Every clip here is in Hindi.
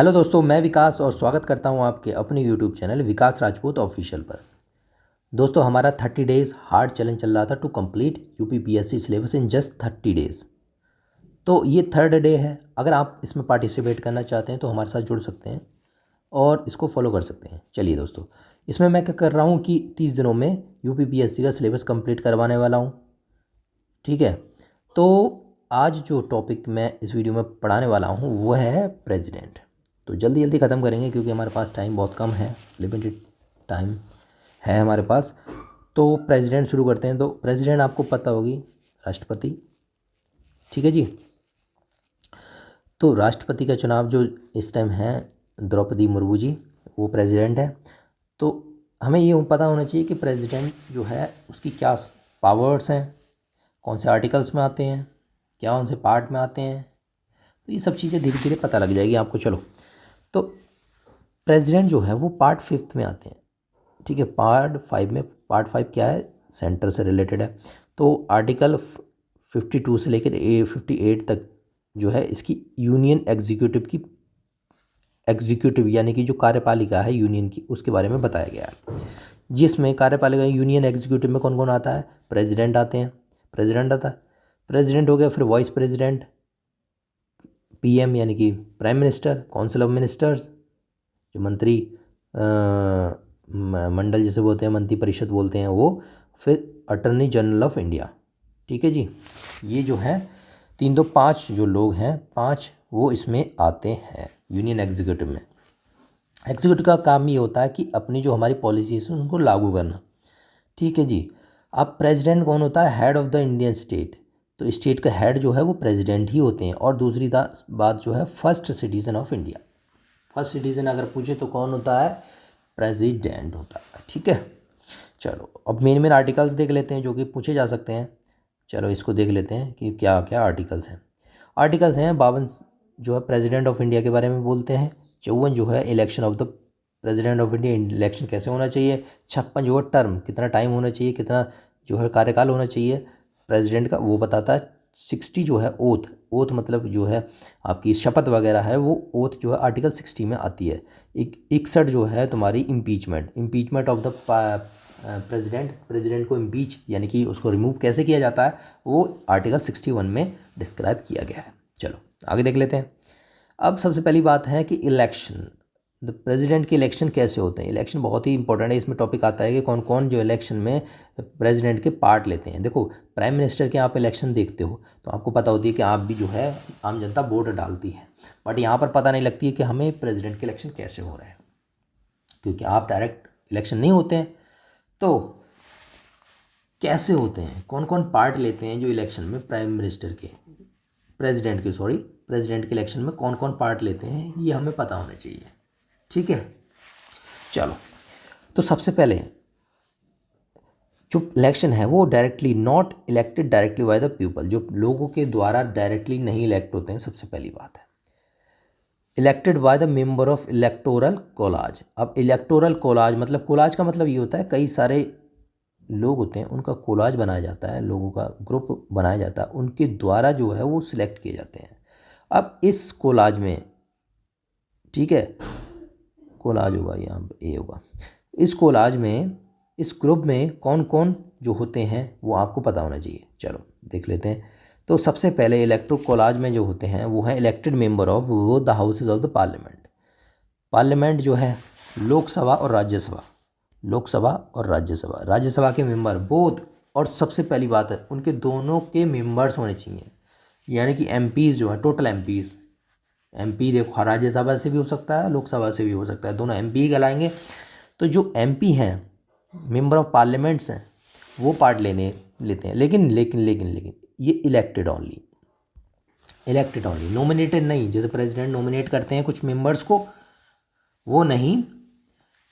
हेलो दोस्तों, मैं विकास और स्वागत करता हूं आपके अपने यूट्यूब चैनल विकास राजपूत ऑफिशियल पर। दोस्तों, हमारा 30 डेज़ हार्ड चैलेंज चल रहा था to complete UPPSC syllabus in just 30 days. तो ये थर्ड डे है। अगर आप इसमें पार्टिसिपेट करना चाहते हैं तो हमारे साथ जुड़ सकते हैं और इसको फॉलो कर सकते हैं। चलिए दोस्तों, इसमें मैं क्या कर रहा हूँ कि 30 दिनों में यूपीपीएससी का सिलेबस कंप्लीट करवाने वाला हूँ। ठीक है, तो आज जो टॉपिक मैं इस वीडियो में पढ़ाने वाला हूँ वो है प्रेसिडेंट। तो जल्दी जल्दी ख़त्म करेंगे क्योंकि हमारे पास टाइम बहुत कम है, लिमिटेड टाइम है हमारे पास। तो प्रेसिडेंट शुरू करते हैं। तो प्रेसिडेंट आपको पता होगी, राष्ट्रपति। ठीक है जी। तो राष्ट्रपति का चुनाव जो इस टाइम है, द्रौपदी मुर्मू जी, वो प्रेसिडेंट है। तो हमें ये पता होना चाहिए कि प्रेसिडेंट जो है उसकी क्या पावर्स हैं, कौन से आर्टिकल्स में आते हैं, क्या उनसे पार्ट में आते हैं। तो ये सब चीज़ें धीरे धीरे पता लग जाएगी आपको। चलो, तो प्रेसिडेंट जो है वो पार्ट 5 में आते हैं। ठीक है, पार्ट 5 में, पार्ट 5 क्या है, सेंटर से रिलेटेड है। तो आर्टिकल 52 से लेकर 58 तक जो है इसकी यूनियन एग्जीक्यूटिव यानी कि जो कार्यपालिका है यूनियन की, उसके बारे में बताया गया है। जिसमें कार्यपालिका यूनियन एग्जीक्यूटिव में कौन कौन आता है, प्रेसिडेंट आते हैं, प्रेसिडेंट आता है, प्रेसिडेंट हो गया, फिर वाइस प्रेसिडेंट, पीएम यानी कि prime minister, council of ministers जो मंत्री मंडल जैसे बोलते हैं, मंत्री परिषद बोलते हैं वो, फिर अटर्नी जनरल ऑफ इंडिया। ठीक है जी। ये जो है 3 2 5 जो लोग हैं, 5 वो इसमें आते हैं यूनियन एग्जीक्यूटिव में। एग्जीक्यूटिव का काम ये होता है कि अपनी जो हमारी पॉलिसीज हैं उनको लागू करना। ठीक है जी। अब प्रेसिडेंट कौन होता है, head of the Indian state. तो स्टेट का हेड जो है वो प्रेसिडेंट ही होते हैं। और दूसरी बात जो है, first citizen of India. First citizen अगर पूछे तो कौन होता है, प्रेसिडेंट होता है। ठीक है, चलो अब मेन मेन आर्टिकल्स देख लेते हैं जो कि पूछे जा सकते हैं। चलो इसको देख लेते हैं कि क्या क्या आर्टिकल्स हैं। आर्टिकल्स हैं 52 जो है प्रेसिडेंट ऑफ इंडिया के बारे में बोलते हैं। 54 जो है election of the president of India, election कैसे होना चाहिए। 56 जो है टर्म, कितना टाइम होना चाहिए, कितना जो है कार्यकाल होना चाहिए प्रेसिडेंट का, वो बताता है। 60 जो है ओथ, ओथ मतलब जो है आपकी शपथ वगैरह है, वो ओथ जो है आर्टिकल 60 में आती है। 61 जो है तुम्हारी इम्पीचमेंट ऑफ द प्रेसिडेंट को इम्पीच यानी कि उसको रिमूव कैसे किया जाता है, वो आर्टिकल 61 में डिस्क्राइब किया गया है। चलो आगे देख लेते हैं। अब सबसे पहली बात है कि इलेक्शन, द प्रेसिडेंट के इलेक्शन कैसे होते हैं। इलेक्शन बहुत ही इंपॉर्टेंट है। इसमें टॉपिक आता है कि कौन कौन जो इलेक्शन में प्रेसिडेंट के पार्ट लेते हैं। देखो, प्राइम मिनिस्टर के आप इलेक्शन देखते हो तो आपको पता होती है कि आप भी जो है आम जनता वोट डालती है, बट यहाँ पर पता नहीं लगती है कि हमें प्रेसिडेंट के इलेक्शन कैसे हो रहे हैं, क्योंकि आप डायरेक्ट इलेक्शन नहीं होते हैं। तो कैसे होते हैं, कौन कौन पार्ट लेते हैं जो इलेक्शन में प्रेसिडेंट के इलेक्शन में कौन कौन पार्ट लेते हैं, ये हमें पता होना चाहिए। ठीक है, चलो तो सबसे पहले जो इलेक्शन है वो directly not elected directly by the people, जो लोगों के द्वारा डायरेक्टली नहीं इलेक्ट होते हैं। सबसे पहली बात है elected by the member of electoral college. अब इलेक्टोरल कॉलेज मतलब, कॉलेज का मतलब ये होता है कई सारे लोग होते हैं, उनका कॉलेज बनाया जाता है, लोगों का ग्रुप बनाया जाता है, उनके द्वारा जो है वो सिलेक्ट किए जाते हैं। अब इस कॉलेज में, ठीक है, कॉलेज होगा यहाँ पे, ए होगा। इस कॉलेज में, इस ग्रुप में कौन कौन जो होते हैं वो आपको पता होना चाहिए। चलो देख लेते हैं। तो सबसे पहले इलेक्टोरल कॉलेज में जो होते हैं वो हैं इलेक्टेड मेंबर ऑफ वो the houses of the parliament. Parliament जो है लोकसभा और राज्यसभा, लोकसभा और राज्यसभा, राज्यसभा के मेंबर बोथ। और सबसे पहली बात है उनके दोनों के मेंबर्स होने चाहिए, यानी कि एमपीज़ जो है, टोटल एमपीज़। एमपी देखो, राज्यसभा से भी हो सकता है, लोकसभा से भी हो सकता है, दोनों एमपी कहलाएंगे। तो जो एमपी हैं, मेंबर ऑफ पार्लियामेंट्स हैं, वो पार्ट लेते हैं। लेकिन ये इलेक्टेड ओनली, नॉमिनेटेड नहीं। जैसे प्रेसिडेंट नॉमिनेट करते हैं कुछ मेंबर्स को, वो नहीं,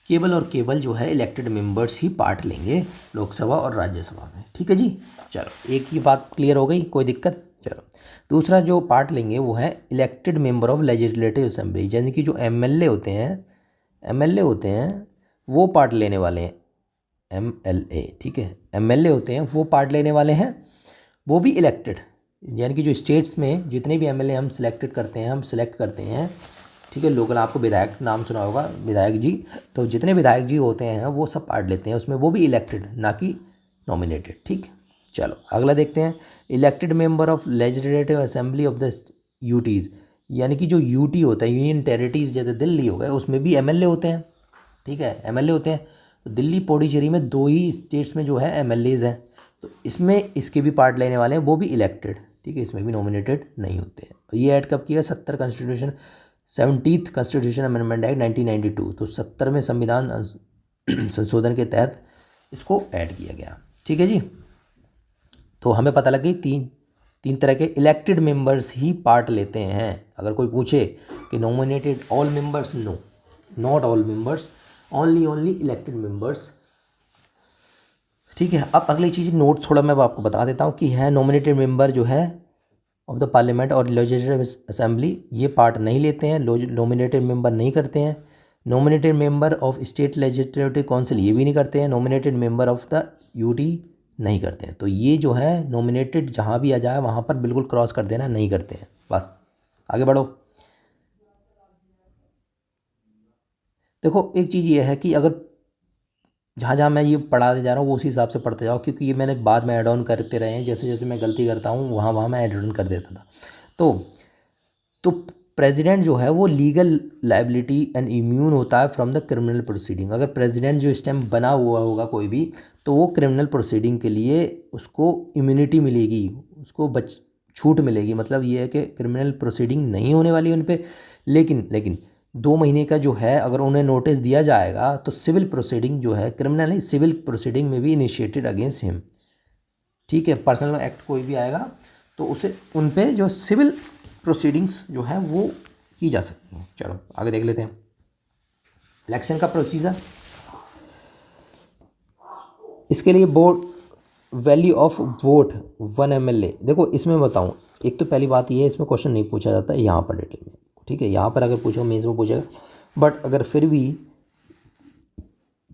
केवल और केवल जो है इलेक्टेड मेंबर्स ही पार्ट लेंगे लोकसभा और राज्यसभा में। ठीक है जी, चलो एक ही बात क्लियर हो गई, कोई दिक्कत। चलो दूसरा जो पार्ट लेंगे वो है elected member of legislative assembly, यानी कि जो एमएलए होते हैं वो पार्ट लेने वाले हैं। एमएलए, ठीक है, एमएलए होते हैं वो पार्ट लेने वाले हैं, वो भी इलेक्टेड। यानी कि जो स्टेट्स में जितने भी एमएलए हम सिलेक्ट करते हैं ठीक है। लोकल आपको विधायक नाम सुना होगा, विधायक जी, तो जितने विधायक जी होते हैं वो सब पार्ट लेते हैं उसमें, वो भी इलेक्टेड ना कि नॉमिनेटेड। ठीक, चलो अगला देखते हैं। Elected member of legislative assembly of the UTs, यानी कि जो यूटी होता है, यूनियन टेरिटरीज, जैसे दिल्ली हो गए, उसमें भी एमएलए होते हैं। ठीक है, एमएलए होते हैं। तो दिल्ली पौडीचेरी में 2 ही स्टेट्स में जो है एमएलएज हैं, तो इसमें इसके भी पार्ट लेने वाले हैं, वो भी इलेक्टेड। ठीक है, इसमें भी नॉमिनेटेड नहीं होते हैं। ये ऐड कब किया? 70 कॉन्स्टिट्यूशन अमेंडमेंट एक्ट 1992, तो 70वें संविधान संशोधन के तहत इसको ऐड किया गया। ठीक है जी। तो हमें पता लग गई तीन तरह के इलेक्टेड मेंबर्स ही पार्ट लेते हैं। अगर कोई पूछे कि nominated all members, no, not all members, only elected members. ठीक है, अब अगली चीज़ नोट थोड़ा मैं आपको बता देता हूँ कि है नॉमिनेटेड मेंबर जो है ऑफ द पार्लियामेंट और लेजिस्लेटिव असेंबली, ये पार्ट नहीं लेते हैं, नॉमिनेटेड मेंबर नहीं करते हैं। Nominated member of state legislative council, ये भी नहीं करते हैं। Nominated member of the UT नहीं करते हैं। तो ये जो है नॉमिनेटेड जहाँ भी आ जाए वहाँ पर बिल्कुल क्रॉस कर देना, नहीं करते हैं। बस आगे बढ़ो। देखो एक चीज़ ये है कि अगर जहाँ जहाँ मैं ये पढ़ाते जा रहा हूँ वो उसी हिसाब से पढ़ते जाओ, क्योंकि ये मैंने बाद में ऐड ऑन करते रहे हैं, जैसे जैसे मैं गलती करता हूँ वहाँ वहाँ मैं ऐड ऑन कर देता था। तो प्रेसिडेंट जो है वो लीगल लाइबिलिटी एंड इम्यून होता है फ्रॉम द क्रिमिनल प्रोसीडिंग। अगर प्रेसिडेंट जो इस टाइम बना हुआ होगा कोई भी, तो वो क्रिमिनल प्रोसीडिंग के लिए उसको इम्यूनिटी मिलेगी, उसको छूट मिलेगी। मतलब ये है कि क्रिमिनल प्रोसीडिंग नहीं होने वाली उन पर। लेकिन 2 महीने का जो है अगर उन्हें नोटिस दिया जाएगा तो सिविल प्रोसीडिंग जो है, क्रिमिनल नहीं, सिविल प्रोसीडिंग में भी इनिशिएटेड अगेंस्ट हिम। ठीक है, पर्सनल एक्ट कोई भी आएगा तो उसे उन पे जो सिविल प्रोसीडिंग्स जो है वो की जा सकती हैं। चलो आगे देख लेते हैं। इलेक्शन का प्रोसीजर, इसके लिए board value of vote 1 MLA. देखो इसमें बताऊं, एक तो पहली बात ये है, इसमें क्वेश्चन नहीं पूछा जाता है यहाँ पर डिटेल में। ठीक है, यहाँ पर अगर पूछो मेंस में पूछेगा, बट अगर फिर भी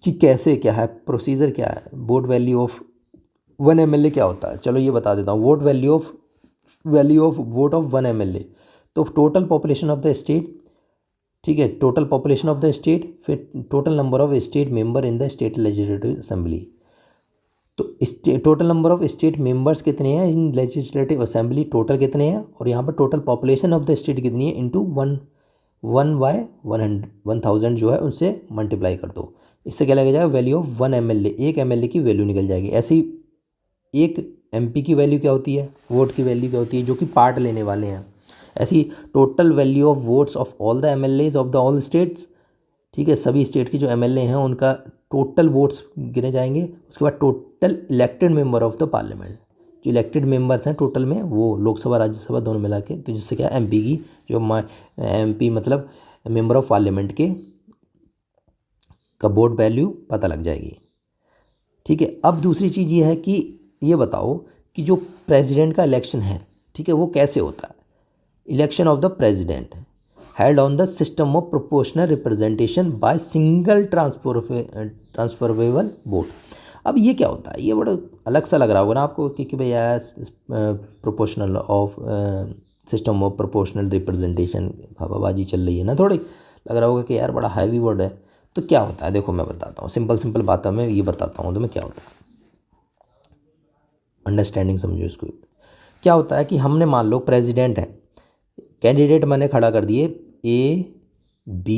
कि कैसे क्या है, प्रोसीजर क्या है, वोट वैल्यू ऑफ 1 एमएलए क्या होता है, चलो ये बता देता हूँ। Value of vote of 1 MLA, तो total population of the state. ठीक है, total population of the state, फिर total number of state member in the state legislative assembly. तो total number of state members कितने हैं इन लेजिस्लेटिव असेंबली, टोटल कितने हैं, और यहाँ पर total population of the state कितनी है, इंटू 1/1000 जो है उनसे मल्टीप्लाई कर दो। इससे क्या लगा जाएगा, वैल्यू ऑफ 1 एमएलए, एक एमएलए की वैल्यू निकल जाएगी। ऐसी एक एमपी की वैल्यू क्या होती है, वोट की वैल्यू क्या होती है, जो कि पार्ट लेने वाले हैं। ऐसी total value of votes of all the MLAs of the all states. ठीक है, सभी स्टेट की जो एमएलए हैं उनका टोटल वोट्स गिने जाएंगे। उसके बाद total elected member of the parliament, जो इलेक्टेड मेंबर्स हैं टोटल में, वो लोकसभा राज्यसभा दोनों मिला के, तो जिससे क्या एमपी की जो एमपी मतलब मेंबर ऑफ पार्लियामेंट के का वोट वैल्यू पता लग जाएगी। ठीक है, अब दूसरी चीज़ ये है कि ये बताओ कि जो प्रेसिडेंट का इलेक्शन है, ठीक है, वो कैसे होता है। Election of the president held on the system of proportional representation by single transferable vote. अब ये क्या होता है, ये बड़ा अलग सा लग रहा होगा ना आपको कि भैया proportional of system of proportional representation, हवाबाजी चल रही है ना, थोड़ी लग रहा होगा कि यार बड़ा हैवी वर्ड है। तो क्या होता है, देखो मैं बताता हूँ, सिंपल बात है, मैं ये बताता हूँ तुम्हें क्या होता है, अंडरस्टैंडिंग समझो इसको। क्या होता है कि हमने मान लो प्रेसिडेंट है, कैंडिडेट मैंने खड़ा कर दिए A B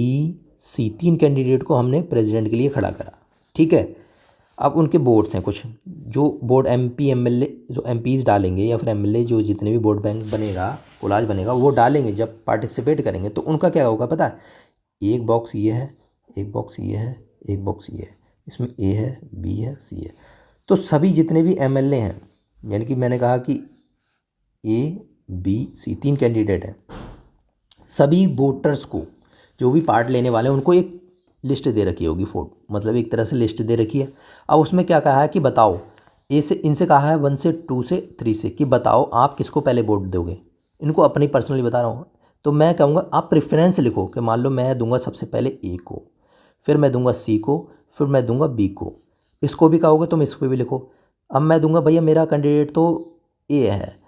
C, 3 कैंडिडेट को हमने प्रेसिडेंट के लिए खड़ा करा। ठीक है, अब उनके बोर्ड्स हैं कुछ, जो बोर्ड MP MLA जो MPs डालेंगे या फिर MLA जो जितने भी वोट बैंक बनेगा, कोलाज बनेगा, वो डालेंगे जब पार्टिसिपेट करेंगे, तो उनका क्या होगा पता है, एक बॉक्स ये है, एक बॉक्स ये है, एक बॉक्स ये है, इसमें A है, B है, C है। तो सभी जितने भी MLA हैं, यानी कि मैंने कहा कि A B C 3 कैंडिडेट हैं, सभी वोटर्स को जो भी पार्ट लेने वाले हैं उनको एक लिस्ट दे रखी होगी, मतलब एक तरह से लिस्ट दे रखी है। अब उसमें क्या कहा है कि बताओ, ए से इनसे कहा है 1 से 2 से 3 से कि बताओ आप किसको पहले वोट दोगे। इनको अपनी पर्सनली बता रहा हूँ, तो मैं कहूँगा आप प्रेफरेंस लिखो कि मान लो मैं दूंगा सबसे पहले A को, फिर मैं दूंगा C को, फिर मैं दूंगा B को। इसको भी कहोगे तुम इसको भी लिखो। अब मैं दूंगा भैया मेरा कैंडिडेट तो A है,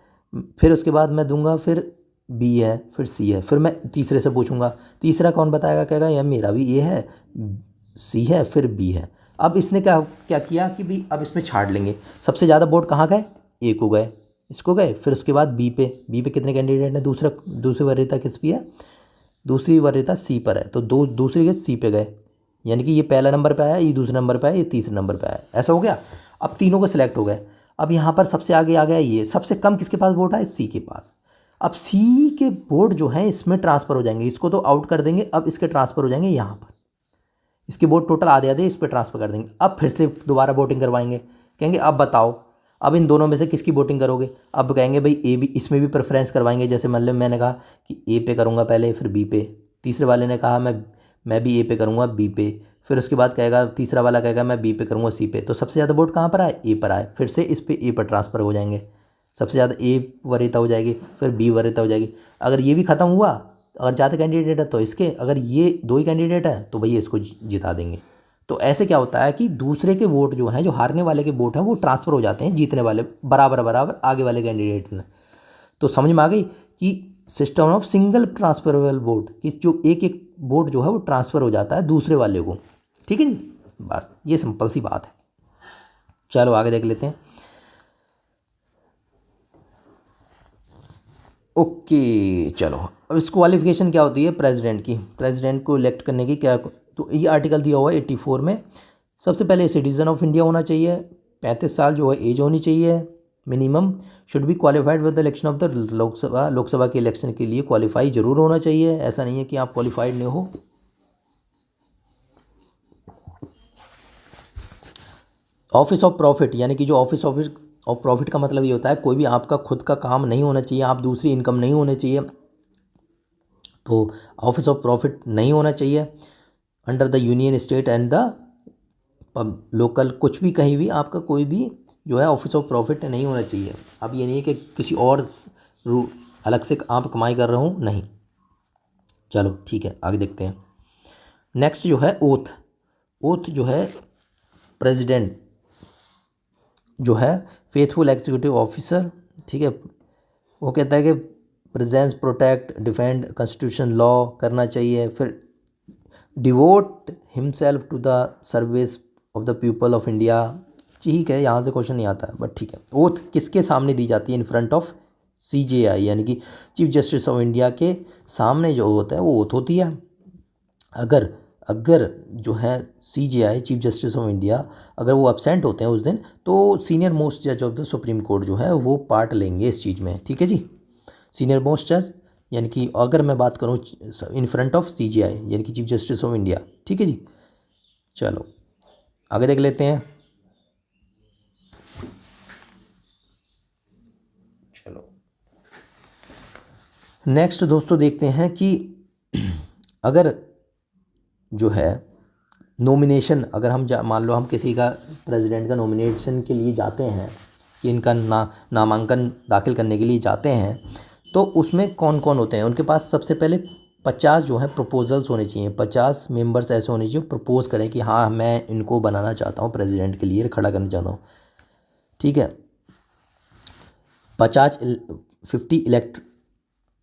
फिर उसके बाद मैं दूंगा फिर बी है, फिर सी है, फिर मैं तीसरे से पूछूंगा, तीसरा कौन बताएगा, कहेगा यार मेरा भी ए है, सी है, फिर बी है। अब इसने क्या क्या किया कि भाई अब इसमें छाड़ लेंगे, सबसे ज़्यादा वोट कहाँ गए, ए को गए, इसको गए, फिर उसके बाद बी पे कितने कैंडिडेट हैं, दूसरी वरीयता किस पे है, दूसरी वरीयता सी पर है, तो दूसरी के सी पे गए, यानी कि ये पहला नंबर पे आया, ये दूसरे नंबर पे आया, ये तीसरे नंबर पे आया, ऐसा हो गया। अब तीनों को सिलेक्ट हो गए। अब यहाँ पर सबसे आगे आ गया ये, सबसे कम किसके पास वोट है, सी के पास। अब सी के वोट जो हैं इसमें ट्रांसफ़र हो जाएंगे, इसको तो आउट कर देंगे, अब इसके ट्रांसफ़र हो जाएंगे यहाँ पर, इसके वोट टोटल आधे आधे इस पर ट्रांसफ़र कर देंगे। अब फिर से दोबारा वोटिंग करवाएंगे, कहेंगे अब बताओ अब इन दोनों में से किसकी वोटिंग करोगे। अब कहेंगे भाई ए बी, इसमें भी प्रेफरेंस करवाएंगे, जैसे मतलब मैंने कहा कि ए पे करूँगा पहले, फिर बी पे, तीसरे वाले ने कहा मैं भी ए पे करूँगा, बी पे, फिर उसके बाद कहेगा तीसरा वाला कहेगा मैं बी पे करूँगा, सी पे, तो सबसे ज़्यादा वोट कहाँ पर आए, ए पर आए, फिर से इस पे ए पर ट्रांसफ़र हो जाएंगे, सबसे ज़्यादा ए वरीयता हो जाएगी, फिर बी वरीयता हो जाएगी। अगर ये भी ख़त्म हुआ, अगर ज़्यादा कैंडिडेट है तो इसके, अगर ये दो ही कैंडिडेट है तो भैया इसको जिता देंगे। तो ऐसे क्या होता है कि दूसरे के वोट जो हैं, जो हारने वाले के वोट हैं वो ट्रांसफ़र हो जाते हैं जीतने वाले बराबर बराबर आगे वाले कैंडिडेट में। तो समझ में आ गई कि system of single transferable vote, कि जो एक एक वोट जो है वो ट्रांसफ़र हो जाता है दूसरे वाले को। ठीक है जी, बस ये सिंपल सी बात है। चलो आगे देख लेते हैं। ओके चलो, अब इस क्वालिफिकेशन क्या होती है प्रेसिडेंट की, प्रेसिडेंट को इलेक्ट करने की क्या, तो ये आर्टिकल दिया हुआ है 84 में। सबसे पहले सिटीज़न ऑफ इंडिया होना चाहिए, 35 साल जो है एज होनी चाहिए minimum, should be qualified with the election of the Lok Sabha के इलेक्शन के लिए क्वालिफाई जरूर होना चाहिए, ऐसा नहीं है कि आप क्वालिफाइड नहीं हो। ऑफिस ऑफ प्रॉफिट, यानी कि जो ऑफिस ऑफ प्रॉफिट का मतलब ये होता है कोई भी आपका खुद का काम नहीं होना चाहिए, आप दूसरी इनकम नहीं होनी चाहिए, तो ऑफिस ऑफ प्रॉफिट नहीं होना चाहिए। Under the union state and the local, कुछ भी कहीं भी आपका कोई भी जो है ऑफिस ऑफ प्रॉफिट नहीं होना चाहिए। अब ये नहीं है कि किसी और अलग से आप कमाई कर रहे हो, नहीं। चलो ठीक है आगे देखते हैं। नेक्स्ट जो है ओथ, ओथ जो है प्रेसिडेंट जो है फेथफुल एग्जीक्यूटिव ऑफिसर, ठीक है, वो कहता है कि presence protect defend constitution law करना चाहिए, फिर devote himself to the service of the people of India. ठीक है, यहाँ से क्वेश्चन नहीं आता है बट ठीक है। ओथ किसके सामने दी जाती है, इन फ्रंट ऑफ CJI, यानी कि चीफ जस्टिस ऑफ इंडिया के सामने जो होता है वो ओथ होती है। अगर अगर जो है CJI chief justice of India अगर वो एब्सेंट होते हैं उस दिन, तो सीनियर मोस्ट जज ऑफ द सुप्रीम कोर्ट जो है वो पार्ट लेंगे इस चीज़ में। ठीक है जी, सीनियर मोस्ट जज, यानी कि अगर मैं बात करूँ इन फ्रंट ऑफ CJI यानी कि चीफ जस्टिस ऑफ इंडिया। ठीक है जी, चलो आगे देख लेते हैं। चलो नेक्स्ट दोस्तों देखते हैं कि अगर जो है नॉमिनेशन, अगर हम मान लो हम किसी का प्रेसिडेंट का नॉमिनेशन के लिए जाते हैं कि इनका नामांकन दाखिल करने के लिए जाते हैं, तो उसमें कौन कौन होते हैं उनके पास, सबसे पहले 50 जो है प्रपोजल्स होने चाहिए, 50 मेंबर्स ऐसे होने चाहिए प्रपोज करें कि हाँ मैं इनको बनाना चाहता हूँ प्रेसिडेंट के लिए, खड़ा करना चाहता हूँ। ठीक है, 50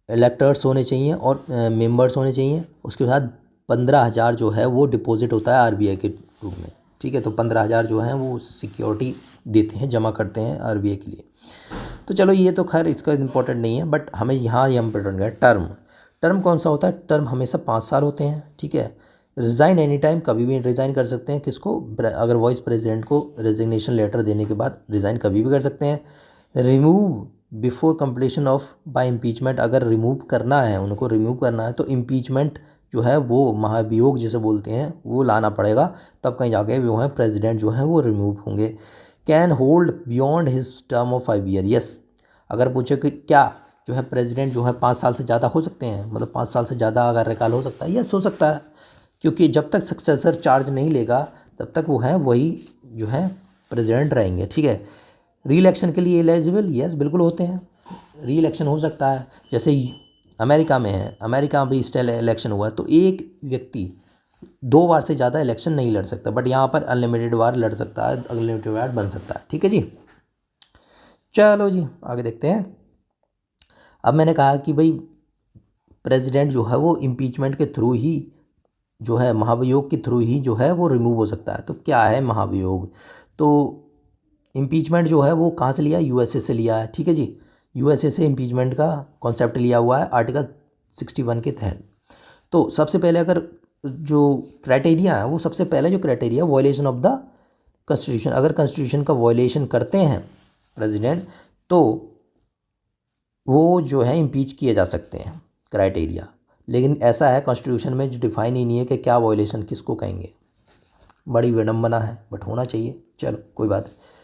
इलेक्टर्स होने चाहिए और मेंबर्स होने चाहिए। उसके बाद 15,000 जो है वो डिपॉजिट होता है RBI के रूप में। ठीक है, तो 15,000 जो है वो सिक्योरिटी देते हैं, जमा करते हैं RBI के लिए। तो चलो ये तो खैर इसका इम्पोर्टेंट नहीं है, बट हमें यहाँ ये इम्पोर्टेंट है टर्म। टर्म कौन सा होता है, टर्म हमेशा 5 साल होते हैं। ठीक है, रिज़ाइन एनी टाइम, कभी भी रिज़ाइन कर सकते हैं, किसको, अगर वाइस प्रेसिडेंट को रेजिग्नेशन लेटर देने के बाद रिज़ाइन कभी भी कर सकते हैं। Remove before completion of by impeachment, अगर रिमूव करना है, उनको रिमूव करना है तो इम्पीचमेंट जो है वो महाभियोग जिसे बोलते हैं वो लाना पड़ेगा, तब कहीं जाके जो है प्रेसिडेंट जो है वो रिमूव होंगे। Can hold beyond his term of 5 year, yes. अगर पूछे कि क्या जो है प्रेसिडेंट जो है 5 साल से ज़्यादा हो सकते हैं, मतलब 5 साल से ज़्यादा कार्यकाल हो सकता है, यस हो सकता है, क्योंकि जब तक सक्सेसर चार्ज नहीं लेगा तब तक वो है वही जो है प्रेसिडेंट रहेंगे। ठीक है, री इलेक्शन के लिए एलिजिबल, यस बिल्कुल होते हैं, री इलेक्शन हो सकता है। जैसे अमेरिका में है, अमेरिका भी स्टाइल इलेक्शन हुआ है तो एक व्यक्ति 2 बार से ज़्यादा इलेक्शन नहीं लड़ सकता, बट यहाँ पर अनलिमिटेड बार लड़ सकता है, अनलिमिटेड बार बन सकता है। ठीक है जी, चलो जी आगे देखते हैं। अब मैंने कहा कि भाई प्रेसिडेंट जो है वो इम्पीचमेंट के थ्रू ही जो है, महाभियोग के थ्रू ही जो है वो रिमूव हो सकता है। तो क्या है महाभियोग? तो इम्पीचमेंट जो है वो कहाँ से लिया? यूएसए से लिया है, ठीक है जी। यूएसए से इम्पीचमेंट का कॉन्सेप्ट लिया हुआ है आर्टिकल 61 के तहत। तो सबसे पहले अगर जो क्राइटेरिया है, वो सबसे पहले जो criteria violation of the constitution, अगर कॉन्स्टिट्यूशन का वॉयलेशन करते हैं प्रेसिडेंट तो वो जो है इम्पीच किए जा सकते हैं, क्राइटेरिया। लेकिन ऐसा है कॉन्स्टिट्यूशन में जो डिफाइन ही नहीं है कि क्या वॉयलेशन किसको कहेंगे। बड़ी विडम्बना है, बट होना चाहिए, चलो कोई बात नहीं।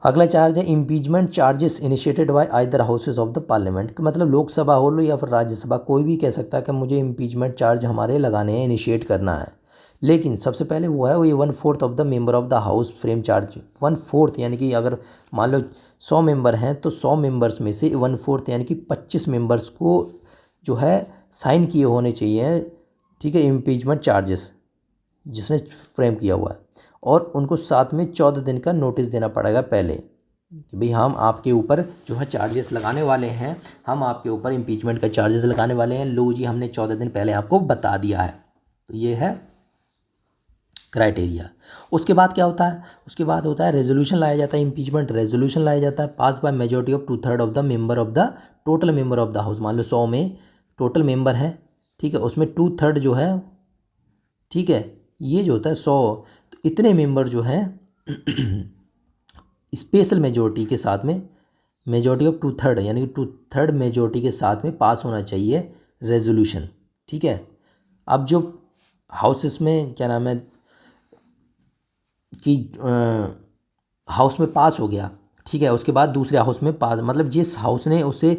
अगला चार्ज है impeachment charges initiated by either houses of the parliament, मतलब लोकसभा हो लो या फिर राज्यसभा, कोई भी कह सकता है कि मुझे इम्पीचमेंट चार्ज हमारे लगाने हैं, इनिशिएट करना है। लेकिन सबसे पहले वो है वो ये 1/4 of the member of the house frame charge. 1/4 यानी कि अगर मान लो 100 मेंबर हैं तो 100 मेंबर्स में से 1/4 यानी कि 25 मेंबर्स को जो है साइन किए होने चाहिए, ठीक है, इम्पीचमेंट चार्जेस जिसने फ्रेम किया हुआ है। और उनको साथ में 14 दिन का नोटिस देना पड़ेगा पहले कि भाई हम आपके ऊपर जो है चार्जेस लगाने वाले हैं, हम आपके ऊपर इम्पीचमेंट का चार्जेस लगाने वाले हैं, लो जी हमने 14 दिन पहले आपको बता दिया है। तो ये है क्राइटेरिया। उसके बाद क्या होता है? उसके बाद होता है रेजोल्यूशन लाया जाता है, इम्पीचमेंट रेजोल्यूशन लाया जाता है, pass by majority of 2/3 of the member of the total member of the house. मान लो 100 में टोटल मेंबर हैं, ठीक है, उसमें 2/3 जो है, ठीक है, ये जो होता है 100, तो इतने मेंबर जो हैं स्पेशल मेजोरिटी के साथ में, मेजोरिटी ऑफ 2/3 यानी कि 2/3 मेजोरिटी के साथ में पास होना चाहिए रेजोल्यूशन, ठीक है। अब जो हाउसेस में क्या नाम है कि हाउस में पास हो गया, ठीक है, उसके बाद दूसरे हाउस में पास, मतलब जिस हाउस ने उसे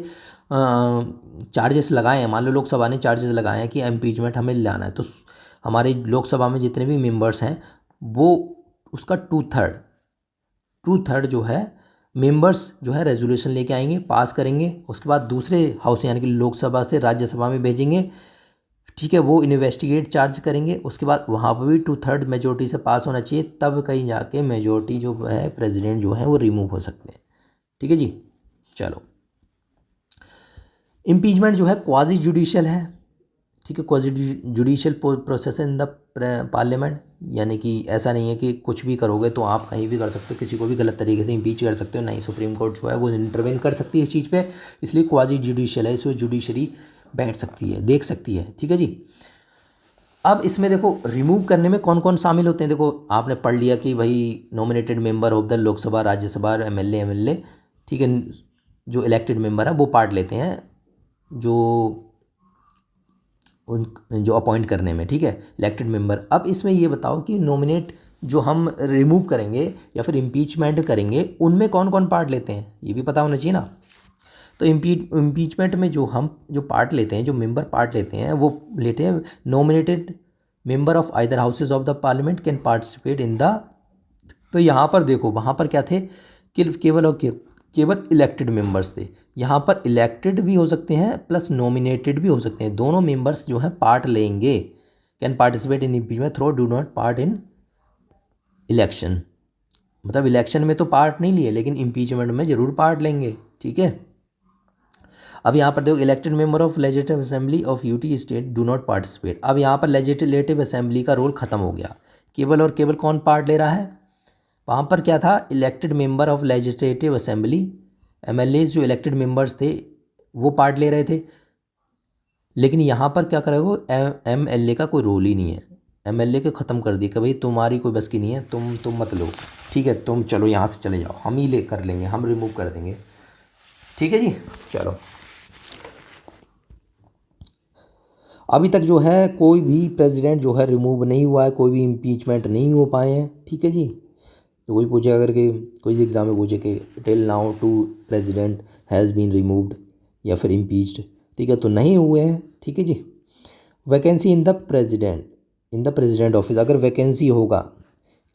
चार्जेस लगाए हैं, मान लो लोकसभा ने चार्जेस लगाए हैं कि इम्पीचमेंट हमें लाना है, तो हमारी लोकसभा में जितने भी मेंबर्स हैं वो उसका 2/3 जो है मेंबर्स जो है रेजोल्यूशन लेके आएंगे, पास करेंगे। उसके बाद दूसरे हाउस यानी कि लोकसभा से राज्यसभा में भेजेंगे, ठीक है, वो इन्वेस्टिगेट चार्ज करेंगे। उसके बाद वहाँ पर भी 2/3 मेजोरिटी से पास होना चाहिए, तब कहीं जाके मेजोरिटी जो है प्रेसिडेंट जो है वो रिमूव हो सकते हैं, ठीक है जी। चलो, इम्पीचमेंट जो है क्वाजी जुडिशियल है, ठीक है, quasi judicial process in the parliament, यानी कि ऐसा नहीं है कि कुछ भी करोगे तो आप कहीं भी कर सकते हो, किसी को भी गलत तरीके से इम्पीच कर सकते हो, नहीं सुप्रीम कोर्ट जो है वो इंटरवेन कर सकती है इस चीज़ पे, इसलिए क्वाजी जुडिशियल है, इसमें जुडिशरी बैठ सकती है, देख सकती है, ठीक है जी। अब इसमें देखो रिमूव करने में कौन कौन शामिल होते हैं। देखो आपने पढ़ लिया कि भाई nominated member of the Lok Sabha, Rajya Sabha, MLA, ठीक है, जो इलेक्टेड मेंबर है वो पार्ट लेते हैं जो जो अपॉइंट करने में, ठीक है, इलेक्टेड मेंबर। अब इसमें ये बताओ कि नॉमिनेट जो हम रिमूव करेंगे या फिर इम्पीचमेंट करेंगे उनमें कौन कौन पार्ट लेते हैं, ये भी पता होना चाहिए ना। तो इम्पीचमेंट में जो हम जो पार्ट लेते हैं, जो मेंबर पार्ट लेते हैं, वो लेते हैं nominated member of either houses of the parliament can participate in the. तो यहाँ पर देखो, वहाँ पर क्या थे, केवल इलेक्टेड मेंबर्स थे, यहाँ पर इलेक्टेड भी हो सकते हैं प्लस नॉमिनेटेड भी हो सकते हैं, दोनों मेंबर्स जो हैं पार्ट लेंगे। Can participate in impeachment through do not part in election, मतलब इलेक्शन में तो पार्ट नहीं लिए लेकिन इम्पीचमेंट में ज़रूर पार्ट लेंगे, ठीक है। अब यहाँ पर देखो elected member of legislative assembly of UT state do not participate. अब यहाँ पर लेजिस्लेटिव असेंबली का रोल खत्म हो गया, केवल और केवल कौन पार्ट ले रहा है। वहाँ पर क्या था, elected member of legislative assembly, MLA जो इलेक्टेड मेंबर्स थे वो पार्ट ले रहे थे। लेकिन यहाँ पर क्या करेगा, एमएलए का कोई रोल ही नहीं है, एमएलए को ख़त्म कर दिया कि भाई तुम्हारी कोई बस की नहीं है, तुम मत लो, ठीक है, तुम चलो यहाँ से चले जाओ, हम ही ले कर लेंगे, हम रिमूव कर देंगे, ठीक है जी। चलो, अभी तक जो है कोई भी प्रेसिडेंट जो है रिमूव नहीं हुआ है, कोई भी इम्पीचमेंट नहीं हो पाए हैं, ठीक है जी। तो कोई पूछेगा अगर कि कोई एग्ज़ाम में पूछे कि till now 2 president has been removed या फिर इम्पीच्ड, ठीक है, तो नहीं हुए हैं, ठीक है जी। Vacancy in the president office, अगर वैकेंसी होगा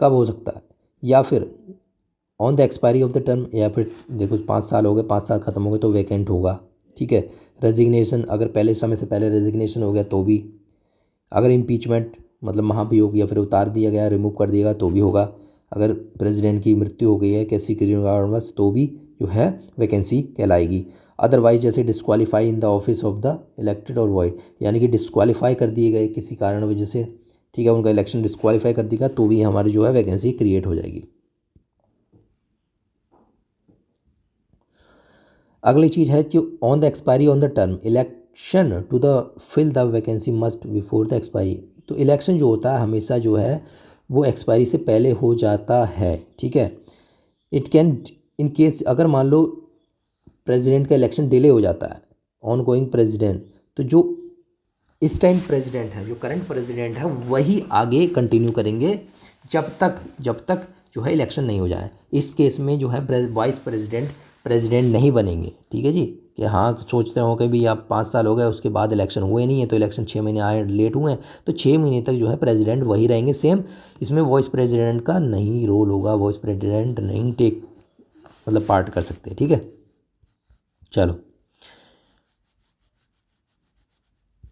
कब हो सकता है, या फिर on the expiry of the term, या फिर देखो 5 साल हो गए, 5 साल ख़त्म हो गए तो वैकेंट होगा, ठीक है। रेजिग्नेशन, अगर पहले समय से पहले रेजिग्नेशन हो गया तो भी, अगर इम्पीचमेंट मतलब महाभियोग या फिर उतार दिया गया, रिमूव कर दिया गया तो भी होगा, अगर प्रेसिडेंट की मृत्यु हो गई है किसी कारणवश तो भी जो है वैकेंसी कहलाएगी। अदरवाइज जैसे disqualify in the office of the elected और वॉइड, यानी कि डिस्क्वालीफाई कर दिए गए किसी कारण वजह से, ठीक है, उनका इलेक्शन डिस्क्वालीफाई कर दिया तो भी हमारी जो है वैकेंसी क्रिएट हो जाएगी। अगली चीज़ है कि on the expiry on the term election to the fill the vacancy must before the expiry. तो इलेक्शन जो होता है हमेशा जो है वो एक्सपायरी से पहले हो जाता है, ठीक है। इट कैन इन केस अगर मान लो प्रेसिडेंट का इलेक्शन डिले हो जाता है, ऑन गोइंग प्रेसिडेंट, तो जो इस टाइम प्रेसिडेंट है, जो करंट प्रेसिडेंट है, वही आगे कंटिन्यू करेंगे जब तक जो है इलेक्शन नहीं हो जाए। इस केस में जो है वाइस प्रेसिडेंट नहीं बनेंगे, ठीक है जी। कि हाँ सोचते हो कि भी आप 5 साल हो गए उसके बाद इलेक्शन हुए नहीं है, तो इलेक्शन 6 महीने आए लेट हुए हैं, तो 6 महीने तक जो है प्रेसिडेंट वही रहेंगे सेम। इसमें वॉइस प्रेसिडेंट का नहीं रोल होगा, वॉइस प्रेसिडेंट नहीं मतलब पार्ट कर सकते, ठीक है। चलो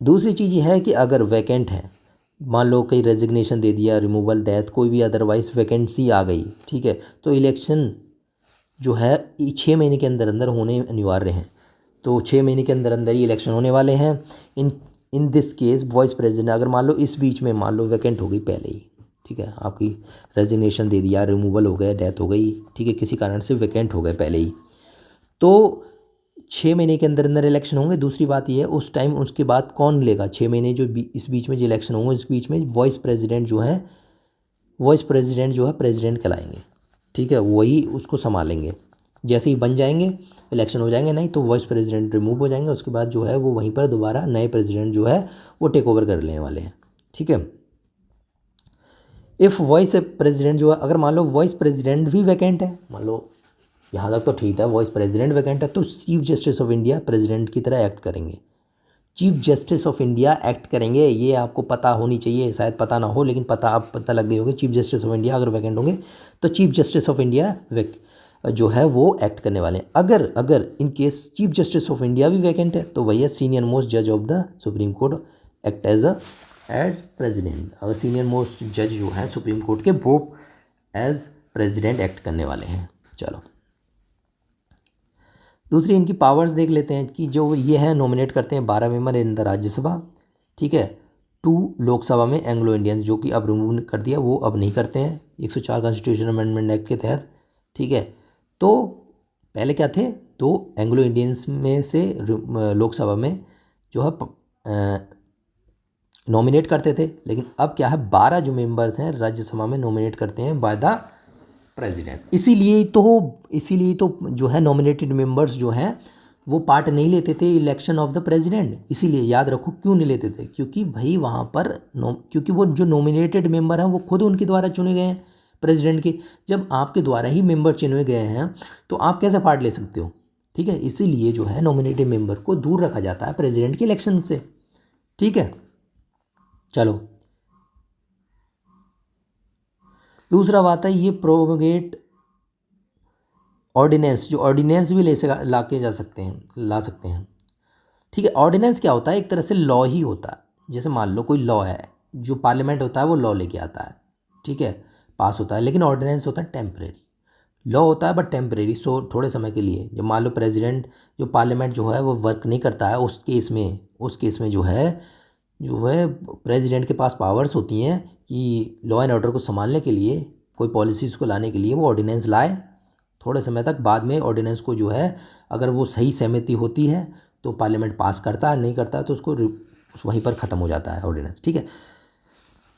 दूसरी चीज़ ये है कि अगर वैकेंट है, मान लो कहीं रेजिग्नेशन दे दिया, रिमूवल, डेथ, कोई भी अदरवाइज वैकेंसी आ गई, ठीक है, तो इलेक्शन जो है 6 महीने के अंदर अंदर होने अनिवार्य हैं। तो 6 महीने के अंदर अंदर ही इलेक्शन होने वाले हैं। In this case vice president अगर मान लो इस बीच में मान लो वैकेंट हो गई पहले ही, ठीक है, आपकी रेजिग्नेशन दे दिया, रिमूवल हो गया, डेथ हो गई, ठीक है, किसी कारण से वैकेंट हो गए पहले ही, तो 6 महीने के अंदर अंदर इलेक्शन होंगे। दूसरी बात ये है उस टाइम उसके बाद कौन लेगा 6 महीने जो इस बीच में जो इलेक्शन होंगे, इस बीच में वॉइस प्रेसिडेंट जो है प्रेसिडेंट कहलाएंगे, ठीक है, वही उसको संभालेंगे। जैसे ही बन जाएंगे इलेक्शन हो जाएंगे, नहीं तो वॉइस प्रेसिडेंट रिमूव हो जाएंगे, उसके बाद जो है वो वहीं पर दोबारा नए प्रेसिडेंट जो है वो टेक ओवर कर लेने वाले हैं, ठीक है। इफ़ वॉइस प्रेसिडेंट जो है, अगर मान लो वॉइस प्रेसिडेंट भी वैकेंट है, मान लो यहाँ तक तो ठीक है, वॉइस प्रेसिडेंट वैकेंट है, तो chief justice of India president की तरह एक्ट करेंगे। Chief justice of India act करेंगे, ये आपको पता होनी चाहिए, शायद पता ना हो लेकिन पता लग गई होगी। चीफ जस्टिस ऑफ इंडिया अगर वैकेंट होंगे तो चीफ जस्टिस ऑफ इंडिया जो है वो एक्ट करने वाले हैं। अगर in case chief justice of India भी वैकेंट है तो भैया सीनियर मोस्ट जज of the supreme court act as president. अगर सीनियर मोस्ट जज जो हैं सुप्रीम कोर्ट के वो एज प्रेसिडेंट एक्ट करने वाले हैं। चलो दूसरी इनकी पावर्स देख लेते हैं कि जो ये है नॉमिनेट करते हैं 12 मेंबर इन द राज्यसभा, ठीक है, 2 लोकसभा में एंग्लो इंडियंस, जो कि अब रिमूव कर दिया, वो अब नहीं करते हैं 104 कॉन्स्टिट्यूशन अमेंडमेंट एक्ट के तहत, ठीक है। तो पहले क्या थे, 2 एंग्लो इंडियंस में से लोकसभा में जो है नॉमिनेट करते थे, लेकिन अब क्या है 12 जो मेंबर्स हैं राज्यसभा में नॉमिनेट करते हैं बाय द प्रेसिडेंट। इसीलिए तो जो है नॉमिनेटेड मेंबर्स जो हैं वो पार्ट नहीं लेते थे इलेक्शन ऑफ द प्रेसिडेंट। इसीलिए याद रखो क्यों नहीं लेते थे, क्योंकि भाई वहाँ पर क्योंकि वो जो नॉमिनेटेड मेंबर हैं वो खुद उनके द्वारा चुने गए हैं प्रेसिडेंट के। जब आपके द्वारा ही मेंबर चुने गए हैं तो आप कैसे पार्ट ले सकते हो, ठीक है। इसीलिए जो है नॉमिनेटेड मेंबर को दूर रखा जाता है प्रेसिडेंट के इलेक्शन से, ठीक है। चलो दूसरा बात है ये प्रोरोगेट ऑर्डिनेंस, जो ऑर्डिनेंस भी ला सकते हैं, ठीक है। ऑर्डिनेंस क्या होता है, एक तरह से लॉ ही होता है। जैसे मान लो कोई लॉ है, जो पार्लियामेंट होता है वो लॉ लेके आता है, ठीक है, पास होता है, लेकिन ऑर्डिनेंस होता है टेम्परेरी। लॉ होता है बट टेम्परेरी, सो थोड़े समय के लिए। जब मान लो प्रेसिडेंट जो पार्लियामेंट जो है वो वर्क नहीं करता है, उस केस में जो है प्रेसिडेंट के पास पावर्स होती हैं कि लॉ एंड ऑर्डर को संभालने के लिए, कोई पॉलिसीज़ को लाने के लिए वो ऑर्डिनेंस लाए थोड़े समय तक। बाद में ऑर्डिनेंस को जो है अगर वो सही सहमति होती है तो पार्लियामेंट पास करता है, नहीं करता है तो उसको वहीं पर ख़त्म हो जाता है ऑर्डिनेंस, ठीक है।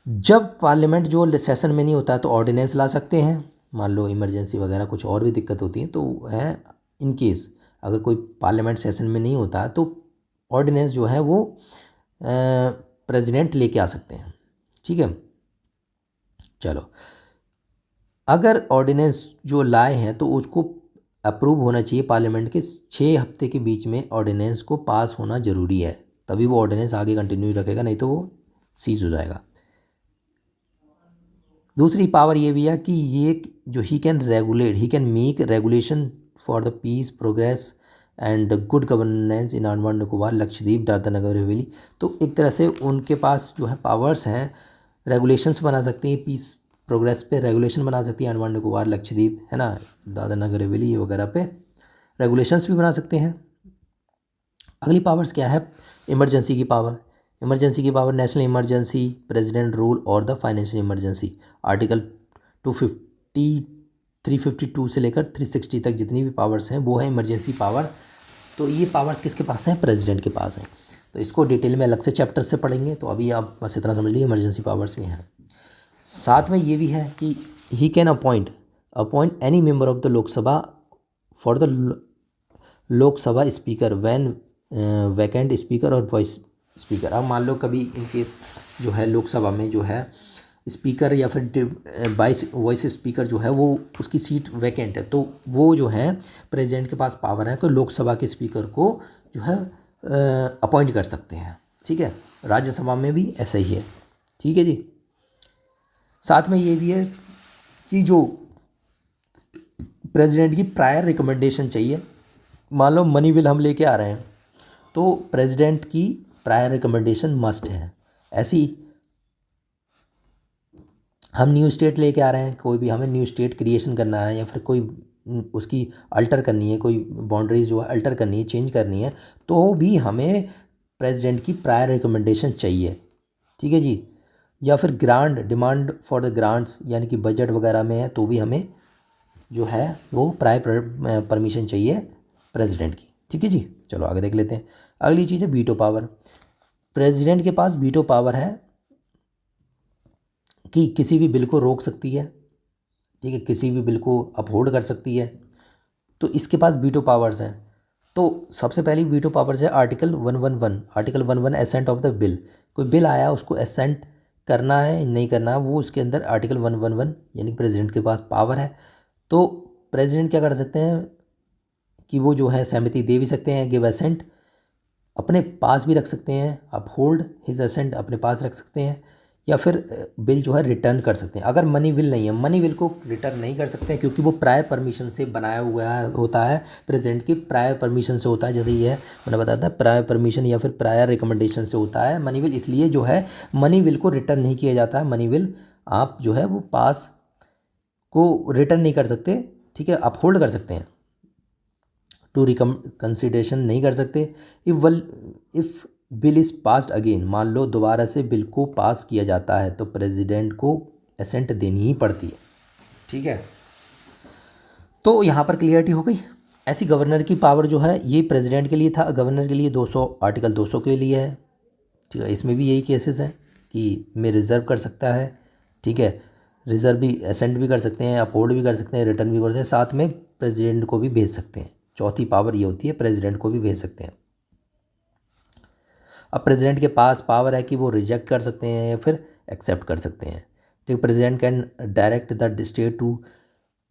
जब पार्लियामेंट जो सेशन में नहीं होता है तो ऑर्डिनेंस ला सकते हैं, मान लो इमरजेंसी वगैरह कुछ और भी दिक्कत होती है तो है। इन केस अगर कोई पार्लियामेंट सेशन में नहीं होता है तो ऑर्डिनेंस जो है वो प्रेसिडेंट लेके आ सकते हैं, ठीक है। चलो अगर ऑर्डिनेंस जो लाए हैं तो उसको अप्रूव होना चाहिए पार्लियामेंट के 6 हफ्ते के बीच में, ऑर्डिनेंस को पास होना ज़रूरी है, तभी वो ऑर्डिनेंस आगे कंटिन्यू रखेगा, नहीं तो वो सीज हो जाएगा। दूसरी पावर ये भी है कि ये जो he can make regulation for the peace progress and good governance in Andaman Nicobar Lakshadweep Dadra Nagar Haveli. तो एक तरह से उनके पास जो है पावर्स हैं, रेगुलेशंस बना सकते हैं, पीस प्रोग्रेस पे रेगुलेशन बना सकती है अंडमान निकोबार लक्षद्वीप, है ना, दादरा नगर हवेली वगैरह पे, रेगुलेशंस भी बना सकते हैं। अगली पावर्स क्या है, इमरजेंसी की पावर। इमरजेंसी की power, national emergency, president rule और द फाइनेंशियल इमरजेंसी। आर्टिकल 250 352 से लेकर 360 तक जितनी भी पावर्स हैं वो है इमरजेंसी पावर। तो ये पावर्स किसके पास हैं, प्रेसिडेंट के पास हैं। तो इसको डिटेल में अलग से चैप्टर से पढ़ेंगे, तो अभी आप बस इतना समझ लीजिए इमरजेंसी पावर्स भी हैं। साथ में ये भी है कि he can appoint any member of the Lok Sabha for the Lok Sabha speaker when vacant speaker और वॉइस स्पीकर। अब मान लो कभी इन केस जो है लोकसभा में जो है स्पीकर या फिर वॉइस स्पीकर जो है वो उसकी सीट वैकेंट है, तो वो जो है प्रेसिडेंट के पास पावर है कि लोकसभा के स्पीकर को जो है अपॉइंट कर सकते हैं। ठीक है, राज्यसभा में भी ऐसा ही है। ठीक है जी। साथ में ये भी है कि जो प्रेसिडेंट की प्रायर रिकमेंडेशन चाहिए। मान लो मनी बिल हम लेके आ रहे हैं तो प्रेसिडेंट की प्रायर रिकमेंडेशन मस्ट है। ऐसी हम न्यू स्टेट लेके आ रहे हैं, कोई भी हमें न्यू स्टेट क्रिएशन करना है या फिर कोई उसकी अल्टर करनी है, कोई बाउंड्रीज जो है अल्टर करनी है, चेंज करनी है, तो भी हमें प्रेसिडेंट की प्रायर रिकमेंडेशन चाहिए। ठीक है जी। या फिर grant, demand for the grants यानी कि बजट वगैरह में है तो भी हमें जो है वो प्रायर परमिशन चाहिए प्रेसिडेंट की। ठीक है जी। चलो आगे देख लेते हैं। अगली चीज़ है वीटो पावर। प्रेसिडेंट के पास वीटो पावर है कि किसी भी बिल को रोक सकती है। ठीक है, किसी भी बिल को अपहोल्ड कर सकती है, तो इसके पास वीटो पावर्स हैं। तो सबसे पहली वीटो पावर्स है article 111। Article 111 ascent of the bill. कोई बिल आया उसको एसेंट करना है नहीं करना है, वो उसके अंदर आर्टिकल 111 यानी प्रेसिडेंट के पास पावर है। तो प्रेसिडेंट क्या कर सकते हैं कि वो जो है सहमति दे भी सकते हैं, गिव एसेंट, अपने पास भी रख सकते हैं, अपहोल्ड हिज एसेंट अपने पास रख सकते हैं, या फिर बिल जो है रिटर्न कर सकते हैं। अगर मनी बिल नहीं है, मनी बिल को रिटर्न नहीं कर सकते हैं क्योंकि वो प्रायर परमिशन से बनाया हुआ होता है, प्रेसिडेंट की प्रायर परमिशन से होता है। जैसे ये है मैंने बताया था प्रायर परमिशन या फिर प्रायर रिकमेंडेशन से होता है मनी बिल। इसलिए जो है मनी बिल को रिटर्न नहीं किया जाता है। मनी बिल आप जो है वो पास को रिटर्न नहीं कर सकते। ठीक है, अपहोल्ड कर सकते हैं, टू कंसिडरेशन नहीं कर सकते। If bill is passed again, मान लो दोबारा से बिल को पास किया जाता है तो प्रेसिडेंट को एसेंट देनी ही पड़ती है। ठीक है, तो यहाँ पर क्लियरिटी हो गई। ऐसी गवर्नर की पावर जो है ये प्रेसिडेंट के लिए था, गवर्नर के लिए 200 आर्टिकल 200 के लिए है। ठीक है, इसमें भी यही केसेस हैं कि मैं रिज़र्व कर सकता है। ठीक है, रिज़र्व भी एसेंट भी कर सकते हैं, अपहोल्ड भी कर सकते हैं, रिटर्न भी कर सकते हैं, साथ में प्रेसिडेंट को भी भेज सकते हैं। चौथी पावर ये होती है प्रेसिडेंट को भी भेज सकते हैं। अब प्रेसिडेंट के पास पावर है कि वो रिजेक्ट कर सकते हैं या फिर एक्सेप्ट कर सकते हैं। ठीक, president can direct the state to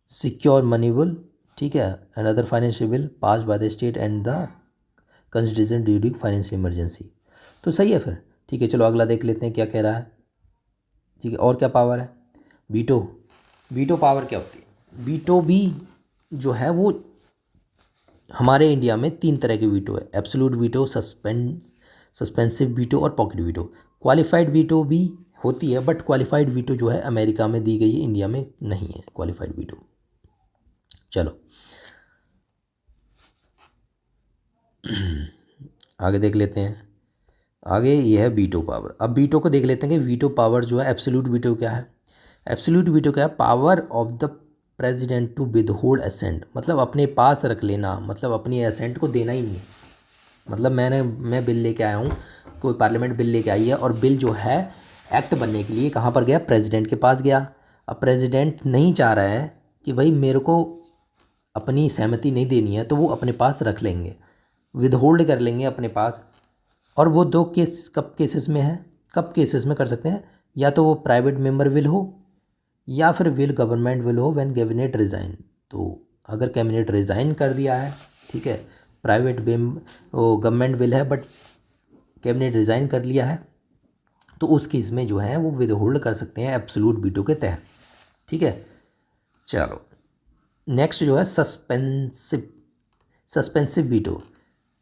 secure money bill, ठीक है, and other financial bill pass by the state and the consideration during financial emergency. तो सही है फिर। ठीक है, चलो अगला देख लेते हैं क्या कह रहा है। ठीक है, और क्या पावर है, वीटो। वीटो पावर क्या होती है, वीटो भी जो है वो हमारे इंडिया में 3 तरह के वीटो है, एब्सोल्यूट वीटो, सस्पेंसिव वीटो और पॉकेट वीटो। क्वालिफाइड वीटो भी होती है बट क्वालिफाइड वीटो जो है अमेरिका में दी गई है, इंडिया में नहीं है क्वालिफाइड वीटो। चलो आगे देख लेते हैं। आगे ये है वीटो पावर। अब वीटो को देख लेते हैं कि वीटो पावर जो है एब्सोल्यूट वीटो क्या है। एब्सोल्यूट वीटो क्या है, power of the president to withhold assent, मतलब अपने पास रख लेना, मतलब अपनी एसेंट को देना ही नहीं है। मतलब मैं बिल लेके आया हूँ, कोई पार्लियामेंट बिल लेके आई है और बिल जो है एक्ट बनने के लिए कहाँ पर गया, प्रेसिडेंट के पास गया। अब प्रेसिडेंट नहीं चाह रहा है कि भाई मेरे को अपनी सहमति नहीं देनी है, तो वो अपने पास रख लेंगे, विदहोल्ड कर लेंगे अपने पास। और वो दो केस कब केसेस में है, कब केसेस में कर सकते हैं, या तो वो प्राइवेट मेंबर विल हो या फिर विल गवर्नमेंट विल हो व्हेन कैबिनेट रिज़ाइन। तो अगर कैबिनेट रिज़ाइन कर दिया है, ठीक है, प्राइवेट वो गवर्नमेंट विल है बट कैबिनेट रिज़ाइन कर लिया है, तो उस केस में जो है वो विदहोल्ड कर सकते हैं एब्सोल्यूट वीटो के तहत। ठीक है, चलो नेक्स्ट जो है सस्पेंसिव वीटो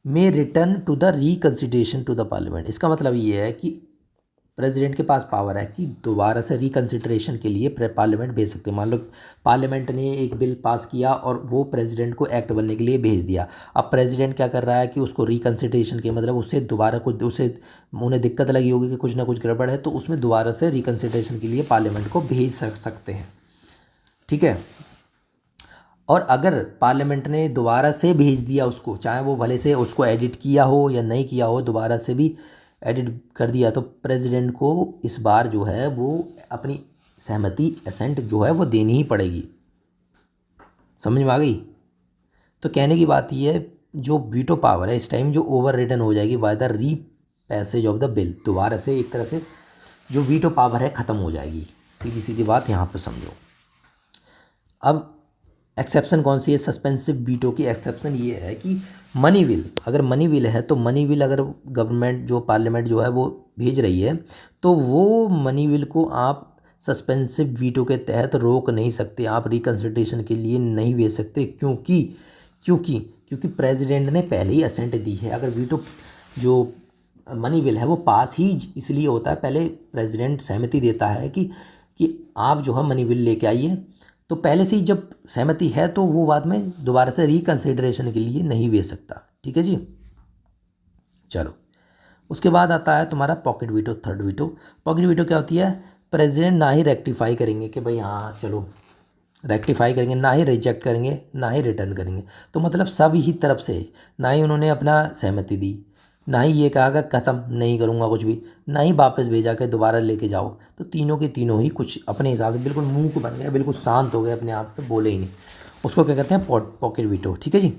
में return to the reconsideration to the parliament. इसका मतलब ये है कि प्रेसिडेंट के पास पावर है कि दोबारा से रिकन्सिडरेशन के लिए पार्लियामेंट भेज सकते हैं। मान लो पार्लियामेंट ने एक बिल पास किया और वो प्रेसिडेंट को एक्ट बनने के लिए भेज दिया। अब प्रेसिडेंट क्या कर रहा है कि उसको रिकन्सिडरेशन के मतलब उससे दोबारा कुछ उसे उन्हें दिक्कत लगी होगी कि कुछ ना कुछ गड़बड़ है, तो उसमें दोबारा से रिकन्सिडरेशन के लिए पार्लियामेंट को भेज सकते हैं। ठीक है। और अगर पार्लियामेंट ने दोबारा से भेज दिया उसको, चाहे वो भले से उसको एडिट किया हो या नहीं किया हो, दोबारा से भी एडिट कर दिया, तो प्रेसिडेंट को इस बार जो है वो अपनी सहमति एसेंट जो है वो देनी ही पड़ेगी। समझ में आ गई? तो कहने की बात ये है, जो वीटो पावर है इस टाइम जो ओवर रिटन हो जाएगी बाय द री पैसेज ऑफ द बिल। दोबारा से एक तरह से जो वीटो पावर है ख़त्म हो जाएगी। सीधी सीधी बात यहाँ पर समझो। अब एक्सेप्शन कौन सी है सस्पेंसिव वीटो की? एक्सेप्शन ये है कि मनी बिल, अगर मनी बिल है तो मनी बिल अगर गवर्नमेंट जो पार्लियामेंट जो है वो भेज रही है, तो वो मनी बिल को आप सस्पेंसिव वीटो के तहत रोक नहीं सकते, आप रिकन्सिडरेशन के लिए नहीं भेज सकते। क्योंकि क्योंकि क्योंकि प्रेसिडेंट ने पहले ही असेंट दी है। अगर वीटो जो मनी बिल है वो पास ही इसलिए होता है, पहले प्रेसिडेंट सहमति देता है कि आप जो है मनी बिल लेके आइए, तो पहले से ही जब सहमति है तो वो बाद में दोबारा से रिकन्सिडरेशन के लिए नहीं भेज सकता। ठीक है जी। चलो, उसके बाद आता है तुम्हारा pocket veto, third veto. Pocket veto क्या होती है? प्रेसिडेंट ना ही रेक्टिफाई करेंगे कि भाई हाँ चलो रेक्टिफाई करेंगे, ना ही रिजेक्ट करेंगे, ना ही रिटर्न करेंगे। तो मतलब सब ही तरफ से ना ही उन्होंने अपना सहमति दी, ना ही ये कहा कि ख़त्म नहीं करूँगा कुछ भी, ना ही वापस भेजा के दोबारा लेके जाओ। तो तीनों के तीनों ही कुछ अपने हिसाब से बिल्कुल मूक बन गए, बिल्कुल शांत हो गए, अपने आप पे बोले ही नहीं। उसको क्या कहते हैं? Pocket veto. ठीक है जी।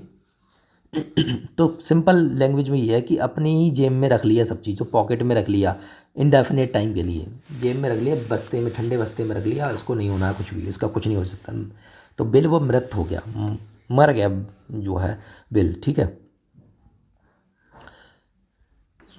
तो सिंपल लैंग्वेज में ये है कि अपनी ही जेब में रख लिया सब चीज़, जो पॉकेट में रख लिया इनडेफिनेट टाइम के लिए, जेब में रख लिया, बस्ते में, ठंडे बस्ते में रख लिया, इसको नहीं होना है कुछ भी, इसका कुछ नहीं हो सकता। तो बिल वो मृत हो गया, मर गया जो है बिल। ठीक है।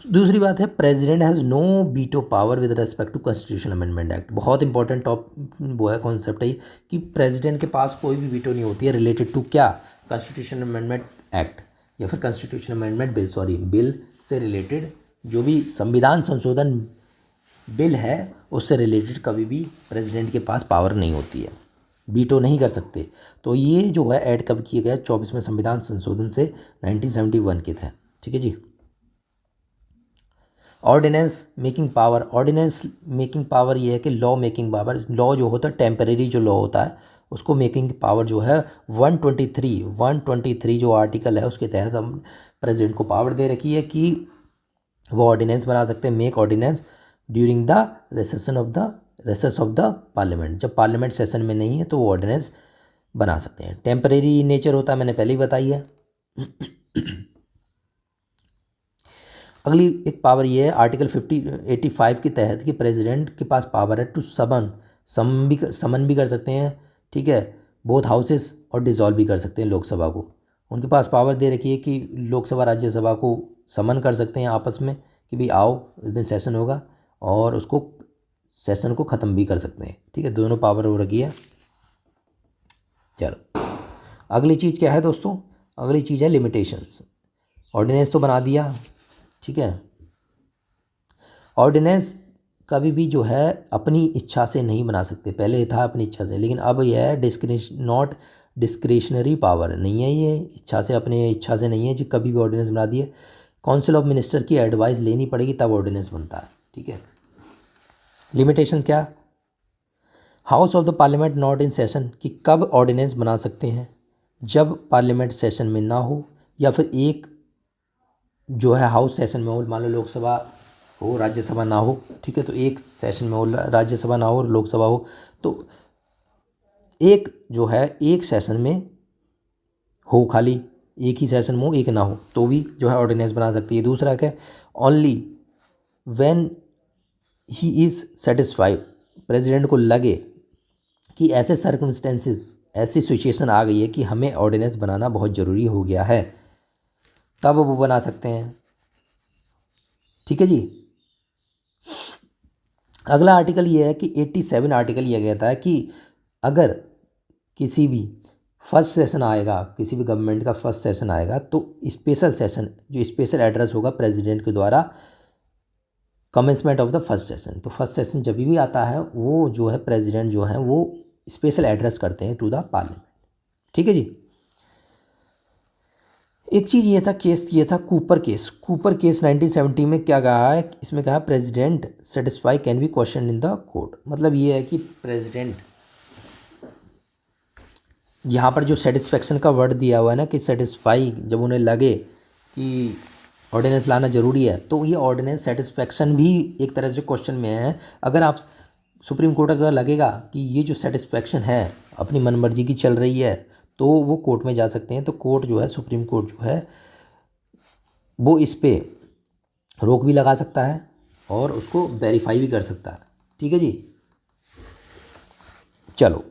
दूसरी बात है president has no veto power with respect to constitution amendment act. बहुत इंपॉर्टेंट वो है कॉन्सेप्ट है कि प्रेसिडेंट के पास कोई भी वीटो नहीं होती है रिलेटेड टू क्या? कॉन्स्टिट्यूशन अमेंडमेंट एक्ट या फिर constitution amendment bill, sorry, bill से रिलेटेड जो भी संविधान संशोधन बिल है उससे रिलेटेड कभी भी प्रेसिडेंट के पास पावर नहीं होती है, वीटो नहीं कर सकते। तो ये जो है ऐड कब किया गया? 24वें संविधान संशोधन से 1971 के तहत। ठीक है जी। Ordinance making power. Ordinance making power ये है कि लॉ मेकिंग पावर, लॉ जो होता है टेम्परेरी जो लॉ होता है उसको मेकिंग पावर जो है 123 जो आर्टिकल है उसके तहत हम प्रेसिडेंट को पावर दे रखी है कि वो ऑर्डिनेंस बना सकते हैं, make ordinance during the recess of the parliament. जब पार्लियामेंट सेशन में नहीं है तो वो ऑर्डिनेंस बना सकते हैं। टेम्परेरी नेचर होता है, मैंने पहले ही बताई है। अगली एक पावर ये है आर्टिकल 85 के तहत कि प्रेसिडेंट के पास पावर है टू समन भी कर सकते हैं। ठीक है। बोथ हाउसेस और डिसॉल्व भी कर सकते हैं लोकसभा को। उनके पास पावर दे रखी है कि लोकसभा राज्यसभा को समन कर सकते हैं आपस में कि भाई आओ इस दिन सेशन होगा, और उसको सेशन को ख़त्म भी कर सकते हैं। ठीक है, दोनों पावर हो रखी है। चलो, अगली चीज़ क्या है दोस्तों? अगली चीज़ है लिमिटेशंस। ऑर्डिनेंस तो बना दिया, ठीक है। ऑर्डिनेंस कभी भी जो है अपनी इच्छा से नहीं बना सकते, पहले था अपनी इच्छा से, लेकिन अब यह है नॉट डिस्क्रिशनरी पावर नहीं है, ये इच्छा से, अपने इच्छा से नहीं है जी कभी भी ऑर्डिनेंस बना दिए। काउंसिल ऑफ मिनिस्टर की एडवाइस लेनी पड़ेगी तब ऑर्डिनेंस बनता है। ठीक है। लिमिटेशन क्या? House of the parliament not in session, कि कब ऑर्डिनेंस बना सकते हैं? जब पार्लियामेंट सेशन में ना हो, या फिर एक जो है हाउस सेशन में हो, मान लो लोकसभा हो राज्यसभा ना हो। ठीक है, तो एक सेशन में हो, राज्यसभा ना हो और लोकसभा हो, तो एक जो है एक सेशन में हो, खाली एक ही सेशन में हो, एक ना हो, तो भी जो है ऑर्डिनेंस बना सकती है। दूसरा क्या? Only when he is satisfied, president को लगे कि ऐसे सर्कमस्टेंसेस, ऐसी सिचुएशन आ गई है कि हमें ऑर्डिनेंस बनाना बहुत ज़रूरी हो गया है, तब वो बना सकते हैं। ठीक है जी। अगला आर्टिकल ये है कि 87 आर्टिकल ये कहता है कि अगर किसी भी फर्स्ट सेशन आएगा, किसी भी गवर्नमेंट का फर्स्ट सेशन आएगा, तो स्पेशल सेशन, जो स्पेशल एड्रेस होगा प्रेसिडेंट के द्वारा commencement of the first session. तो फर्स्ट सेशन जब भी आता है वो जो है प्रेसिडेंट जो है वो स्पेशल एड्रेस करते हैं टू द पार्लियामेंट। ठीक है जी। एक चीज़ ये था, केस ये था कूपर केस। कूपर केस 1970 में क्या कहा है, इसमें कहा president satisfy can be question in the court. मतलब ये है कि प्रेसिडेंट, यहाँ पर जो सेटिस्फेक्शन का वर्ड दिया हुआ है ना कि सेटिस्फाई, जब उन्हें लगे कि ऑर्डिनेंस लाना ज़रूरी है तो ये ऑर्डिनेंस सेटिस्फेक्शन भी एक तरह से क्वेश्चन में है। अगर आप सुप्रीम कोर्ट अगर लगेगा कि ये जो सेटिस्फेक्शन है अपनी मनमर्जी की चल रही है तो वो कोर्ट में जा सकते हैं। तो कोर्ट जो है, सुप्रीम कोर्ट जो है वो इस पे रोक भी लगा सकता है और उसको वेरीफाई भी कर सकता है। ठीक है जी। चलो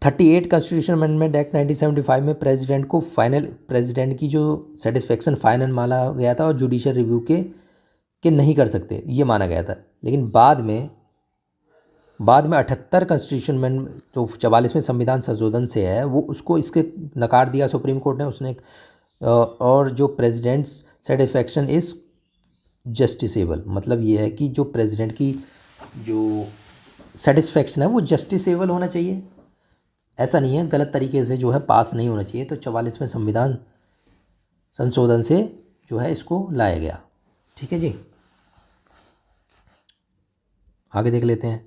38 कॉन्स्टिट्यूशन अमेंडमेंट एक्ट 1975 में प्रेसिडेंट को फाइनल, प्रेसिडेंट की जो सेटिस्फेक्शन फाइनल माना गया था और जुडिशियल रिव्यू के नहीं कर सकते ये माना गया था। लेकिन बाद में 78 कॉन्स्टिट्यूशन में जो 44वें संविधान संशोधन से है वो उसको इसके नकार दिया सुप्रीम कोर्ट ने। उसने और जो प्रेसिडेंट्स सेटिस्फेक्शन इज़ जस्टिसेबल, मतलब ये है कि जो प्रेसिडेंट की जो सेटिस्फेक्शन है वो जस्टिसेबल होना चाहिए। ऐसा नहीं है गलत तरीके से जो है पास नहीं होना चाहिए। तो 44वें संविधान संशोधन से जो है इसको लाया गया। ठीक है जी। आगे देख लेते हैं।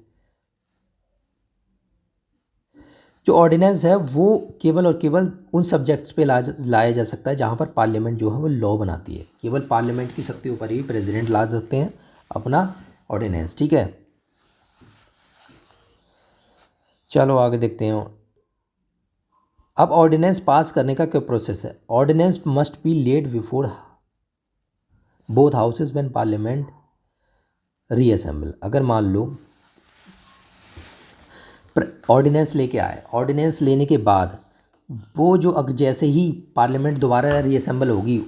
जो ऑर्डिनेंस है वो केवल और केवल उन सब्जेक्ट्स पे लाया जा सकता है जहाँ पर पार्लियामेंट जो है वो लॉ बनाती है। केवल पार्लियामेंट की शक्ति ऊपर ही प्रेसिडेंट ला सकते हैं अपना ऑर्डिनेंस। ठीक है, चलो आगे देखते हैं। अब ऑर्डिनेंस पास करने का क्या प्रोसेस है। Ordinance must be laid before both houses when parliament reassemble. अगर मान लो ऑर्डिनेंस लेके आए, ऑर्डिनेंस लेने के बाद वो जो जैसे ही पार्लियामेंट दोबारा रीअसेंबल होगी,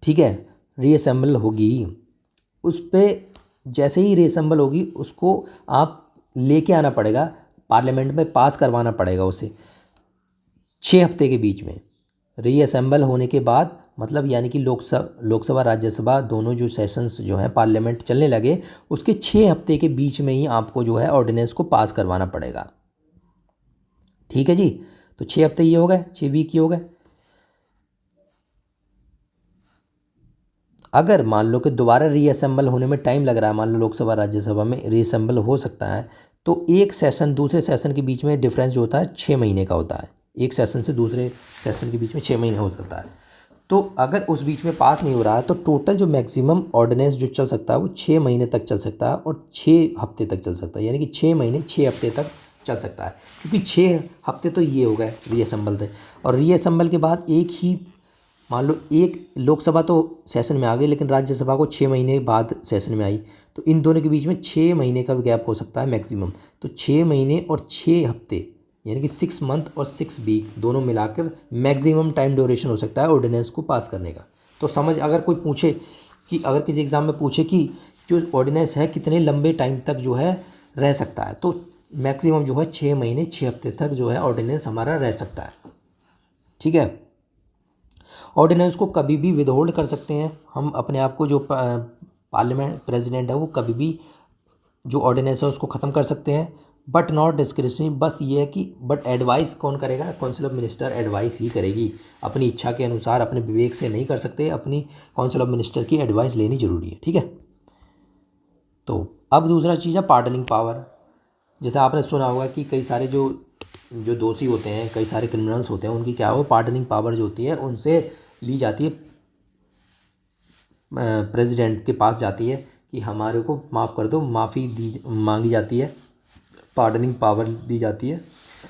ठीक है, रीअसेंबल होगी, उस पर जैसे ही रीअसेंबल होगी उसको आप लेके आना पड़ेगा, पार्लियामेंट में पास करवाना पड़ेगा उसे 6 हफ्ते के बीच में। रीअसेंबल होने के बाद मतलब यानी कि लोकसभा राज्यसभा दोनों जो सेशंस जो हैं पार्लियामेंट चलने लगे उसके 6 हफ्ते के बीच में ही आपको जो है ऑर्डिनेंस को पास करवाना पड़ेगा। ठीक है जी। तो 6 हफ्ते ये हो गए, 6 वीक ये हो गए। अगर मान लो कि दोबारा रीअसेंबल होने में टाइम लग रहा है, मान लो लोकसभा राज्यसभा में रीअसेंबल हो सकता है, तो एक सेशन दूसरे सेशन के बीच में डिफरेंस जो होता है 6 महीने का होता है। एक सेशन से दूसरे सेशन के बीच में 6 महीने हो सकता है। तो अगर उस बीच में पास नहीं हो रहा है तो टोटल जो मैक्सिमम ऑर्डिनेंस जो चल सकता है वो 6 महीने तक चल सकता है और 6 हफ्ते तक चल सकता है, यानी कि 6 महीने 6 हफ्ते तक चल सकता है। क्योंकि 6 हफ्ते तो ये हो गए रीअसेंबल थे, और रीअसेंबल के बाद एक ही मान लो एक लोकसभा तो सेशन में आ गई लेकिन राज्यसभा को 6 महीने बाद सेशन में आई, तो इन दोनों के बीच में 6 महीने का गैप हो सकता है मैक्सिमम। तो 6 महीने और 6 हफ्ते यानी कि 6 मंथ और 6 वीक दोनों मिलाकर मैक्सिमम टाइम ड्यूरेशन हो सकता है ऑर्डिनेंस को पास करने का। तो समझ, अगर कोई पूछे कि अगर किसी एग्ज़ाम में पूछे कि जो ऑर्डिनेंस है कितने लंबे टाइम तक जो है रह सकता है, तो मैक्सिमम जो है 6 महीने 6 हफ्ते तक जो है ऑर्डिनेंस हमारा रह सकता है। ठीक है, ऑर्डिनेंस को कभी भी विदहोल्ड कर सकते हैं हम अपने आप को, जो पार्लियामेंट प्रेसिडेंट है वो कभी भी जो ऑर्डिनेंस है उसको ख़त्म कर सकते हैं, बट नॉट डिस्क्रिशनरी। बस ये है कि बट एडवाइस कौन करेगा, काउंसिल ऑफ मिनिस्टर एडवाइस ही करेगी, अपनी इच्छा के अनुसार अपने विवेक से नहीं कर सकते, अपनी काउंसिल ऑफ मिनिस्टर की एडवाइस लेनी ज़रूरी है। ठीक है, तो अब दूसरा चीज़ है पार्डनिंग पावर। जैसे आपने सुना होगा कि कई सारे जो दोषी होते हैं, कई सारे क्रिमिनल्स होते हैं, उनकी क्या हो पार्डनिंग पावर जो होती है उनसे ली जाती है, प्रेसिडेंट के पास जाती है कि हमारे को माफ़ कर दो, माफ़ी दी मांगी जाती है, पार्डनिंग पावर दी जाती है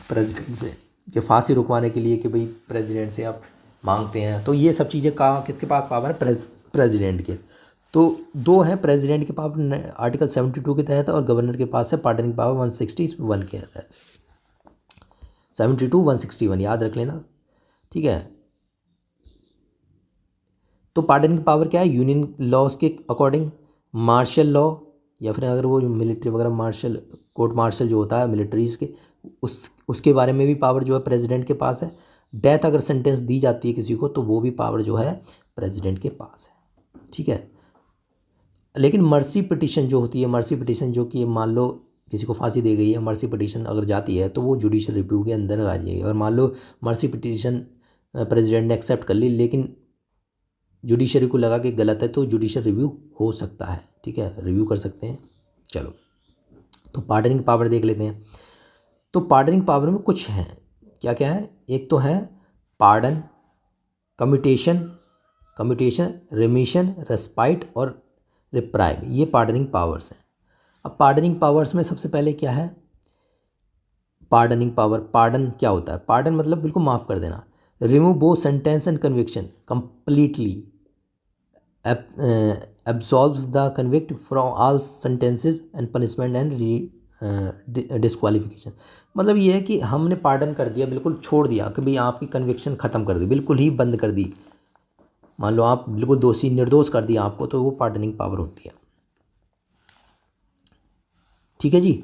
प्रेसिडेंट से कि फांसी रुकवाने के लिए कि भाई प्रेसिडेंट से आप मांगते हैं। तो ये सब चीज़ें कहाँ किसके पास पावर है, प्रेसिडेंट के। तो दो हैं प्रेसिडेंट के पास आर्टिकल 72 के तहत और गवर्नर के पास है पार्डनिंग पावर 161 के तहत। 72 161 याद रख लेना। ठीक है, तो पार्डनिंग पावर क्या है, यूनियन लॉज के अकॉर्डिंग, मार्शल लॉ या फिर अगर वो मिलिट्री वगैरह मार्शल कोर्ट मार्शल जो होता है मिलिट्रीज के उसके बारे में भी पावर जो है प्रेसिडेंट के पास है। डेथ अगर सेंटेंस दी जाती है किसी को तो वो भी पावर जो है प्रेसिडेंट के पास है, ठीक है। लेकिन मर्सी पिटीशन जो होती है, मर्सी पिटीशन जो कि मान लो किसी को फांसी दे गई है, मर्सी पिटीशन अगर जाती है तो वो जुडिशियल रिव्यू के अंदर आ जाएगी। अगर मान लो मर्सी पिटीशन प्रेसिडेंट ने एक्सेप्ट कर ली लेकिन जुडिशरी को लगा कि गलत है तो जुडिशियल रिव्यू हो सकता है, ठीक है, रिव्यू कर सकते हैं। चलो, तो पार्डनिंग पावर देख लेते हैं। तो पार्डनिंग पावर में कुछ हैं, क्या क्या है, एक तो है पार्डन, कम्यूटेशन, रिमिशन, रेस्पाइट और रिप्राइव, ये पार्डनिंग पावर्स हैं। अब पार्डनिंग पावर्स में सबसे पहले क्या है, पार्डनिंग पावर, पार्डन क्या होता है, पार्डन मतलब बिल्कुल माफ़ कर देना, remove both sentence and conviction completely, absolves the convict from all sentences and punishment and disqualification। मतलब ये है कि हमने पार्डन कर दिया, बिल्कुल छोड़ दिया कि भाई आपकी कन्विक्शन ख़त्म कर दी, बिल्कुल ही बंद कर दी, मान लो आप बिल्कुल दोषी निर्दोष कर दिया आपको, तो वो पार्डनिंग पावर होती है, ठीक है जी।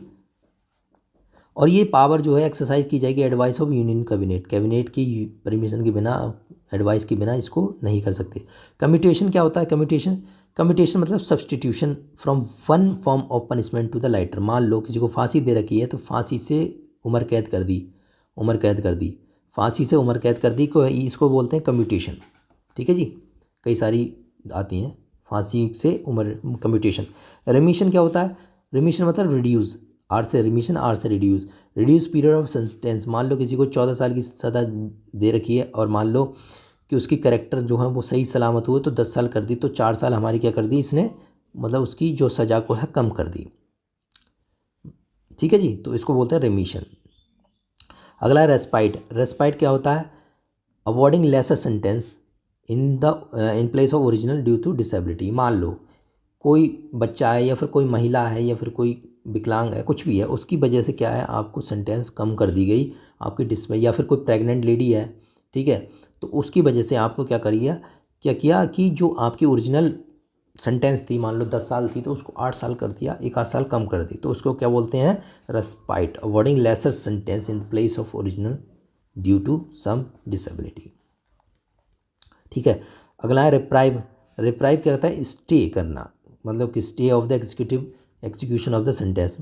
और ये पावर जो है एक्सरसाइज की जाएगी advice of union cabinet, cabinet की परमिशन के बिना, एडवाइस के बिना इसको नहीं कर सकते। कम्यूटेशन क्या होता है, कम्यूटेशन मतलब substitution from one form of punishment to the lighter. मान लो किसी को फांसी दे रखी है तो फांसी से उम्र कैद कर दी, फांसी से उम्र कैद कर दी को इसको बोलते हैं कम्यूटेशन, ठीक है जी। कई सारी आती हैं, फांसी से उम्र कम्यूटेशन। रिमिशन क्या होता है, रिमिशन मतलब रिड्यूस, आर से रिमिशन, आर से रिड्यूस पीरियड ऑफ सेंटेंस। मान लो किसी को 14 साल की सज़ा दे रखी है और मान लो कि उसकी कैरेक्टर जो है वो सही सलामत हुए तो 10 साल कर दी, तो 4 साल हमारी क्या कर दी इसने, मतलब उसकी जो सज़ा को है कम कर दी, ठीक है जी। तो इसको बोलते हैं रिमिशन। अगला है रेस्पाइट क्या होता है, awarding lesser sentence in place of original due to disability. मान लो कोई बच्चा है या फिर कोई महिला है या फिर कोई विकलांग है, कुछ भी है, उसकी वजह से क्या है आपको सेंटेंस कम कर दी गई आपकी या फिर कोई प्रेग्नेंट लेडी है, ठीक है, तो उसकी वजह से आपको क्या किया कि जो आपकी ओरिजिनल सेंटेंस थी, मान लो 10 साल थी तो उसको 8 साल कर दिया, 1 साल कम कर दी, तो उसको क्या बोलते हैं, respite, awarding lesser sentence in place of original due to some disability, ठीक है। अगला है रिप्राइव क्या होता है, स्टे करना, मतलब कि stay of the execution of the sentence,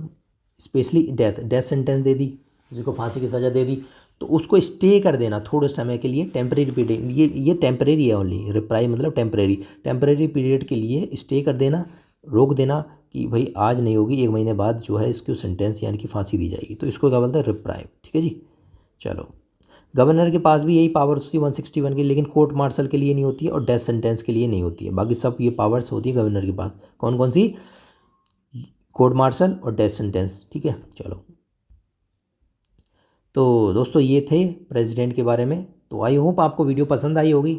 specially death sentence दे दी, किसी को फांसी की सज़ा दे दी तो उसको स्टे कर देना थोड़े समय के लिए, टेम्परेरी पीरियड, ये टेम्परेरी है ओनली, रिप्राइव मतलब टेम्परेरी पीरियड के लिए स्टे कर देना, रोक देना कि भाई आज नहीं होगी, 1 महीने बाद जो है इसको सेंटेंस यानी कि फांसी दी जाएगी, तो इसको क्या बोलते हैं, रिप्राइव, ठीक है जी। चलो, गवर्नर के पास भी यही पावर्स होती है 161 की, लेकिन कोर्ट मार्शल के लिए नहीं होती है और डेथ सेंटेंस के लिए नहीं होती है, बाकी सब ये पावर्स होती है गवर्नर के पास। कौन कौन सी, कोर्ट मार्शल और डेथ सेंटेंस, ठीक है। चलो, तो दोस्तों ये थे प्रेसिडेंट के बारे में। तो आई होप आपको वीडियो पसंद आई होगी,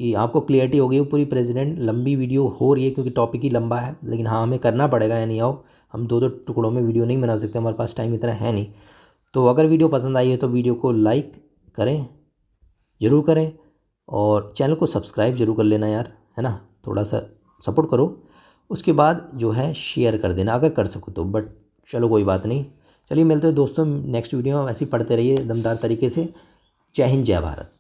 कि आपको क्लियरिटी हो गई हो पूरी। प्रेसिडेंट लंबी वीडियो हो रही है क्योंकि टॉपिक ही लंबा है, लेकिन हाँ हमें करना पड़ेगा, यानी आओ हम 2-2 टुकड़ों में वीडियो नहीं बना सकते, हमारे पास टाइम इतना है नहीं। तो अगर वीडियो पसंद आई है तो वीडियो को लाइक करें, ज़रूर करें, और चैनल को सब्सक्राइब जरूर कर लेना यार, है ना, थोड़ा सा सपोर्ट करो। उसके बाद जो है शेयर कर देना अगर कर सको तो, बट चलो कोई बात नहीं। चलिए मिलते हैं दोस्तों नेक्स्ट वीडियो में, ऐसे ही पढ़ते रहिए दमदार तरीके से। जय हिंद, जय भारत।